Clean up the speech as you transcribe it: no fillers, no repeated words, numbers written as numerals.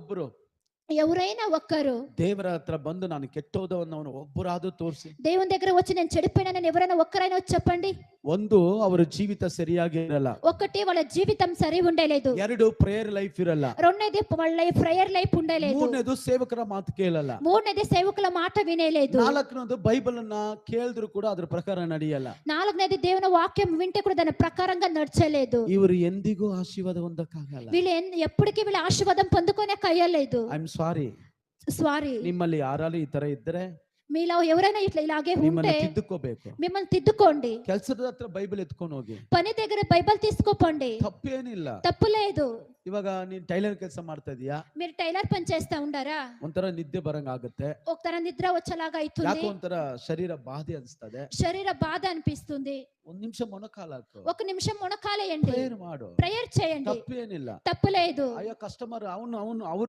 ಒಬ್ರು ఎవరైనా ఒక్కరు ದೇವರ ಹತ್ರ ಬಂದು ನಾನು ಕೆಟ್ಟೋದವನ್ನವನು ಒಬ್ಬರಾದ್ರೂ ತೋರಿಸಿ. దేవుని దగ్గర వచ్చి నేను చెడిపోయినానని ఎవరైనా ఒక్కరైనా వచ్చి చెప్పండి. ಒಂದು ಅವರ ಜೀವಿತ ಸರಿಯಾಗಿ ಇರಲ್ಲ. ఒకటి వాళ్ళ జీవితం సరి ఉండలేదు. ಎರಡು ಪ್ರೇಯರ್ ಲೈಫ್ ಇರಲ್ಲ. రెండోది వాళ్ళ ప్రేయర్ లైఫ్ ఉండలేదు. ಮೂರನೇದು ಸೇವಕರ ಮಾತು ಕೇಳಲ್ಲ. మూడోది సేవకుల మాట వినేలేదు. ನಾಲ್ಕನೇದು ಬೈಬಲ್ ಅನ್ನ ಕೇಳಿದ್ರು ಕೂಡ ಅದ್ರ ಪ್ರಕಾರ ನಡೆಯಲ್ಲ. నాలుగనేది దేవుని వాక్యం వింటే కూడా దాని ప్రకారంగా నడచలేదు. ಇವರು ಎಂದಿಗೂ ಆಶೀರ್ವಾದ ಹೊಂದಕ್ಕಾಗಲ್ಲ. వీళ్ళు ఎప్పటికీ వీళ్ళ ఆశీర్వాదం పొందుకోనే కయ్యలేదు. I am sorry. ನಿಮ್ಮಲ್ಲಿ ಯಾರಾದ್ರೂ ಈ ತರ ಇದ್ರೆ మీలో ఎవరైనా ఇలాగే ఉంటే ತಿದ್ದುಕೋಬೇಕು. మిమ్మల్ని తిద్దుకోండి. ಕೆಲಸದ ಹತ್ರ ಬೈಬಲ್ ಎತ್ಕೊಂಡು ಹೋಗಿ. పని దగ్గర బైబిల్ తీసుకోపోండి. ತಪ್ಪೇನಿಲ್ಲ. తప్పు లేదు. ಇವಾಗ ನೀನ್ ಟೈಲರ್ ಕೆಲಸ ಮಾಡ್ತಾ ಇದೀಯಾ? మీరు టైలర్ పని చేస్తా ఉండారా? ಒಂಥರ ನಿದ್ದೆ ಬರಂಗ ಆಗುತ್ತೆ. ఒకతర నిద్ర వచ్చేలాగా అవుతుంది. ಯಾಕೋ ಒಂಥರ ಶರೀರ ಬಾಧೆ ಅನಿಸ್ತದೆ. శరీర బాధ అనిపిస్తుంది. ಒಂದ್ ನಿಮಿಷ ಮೊಣಕಾಲಾಕು. ఒక నిమిషం మొణకాలేయండి. ಪ್ರೇಯರ್ ಮಾಡು. ప్రేయర్ చేయండి. ತಪ್ಪೇನಿಲ್ಲ. తప్పు లేదు. ಅಯ್ಯೋ ಕಸ್ಟಮರ್ ಅವನು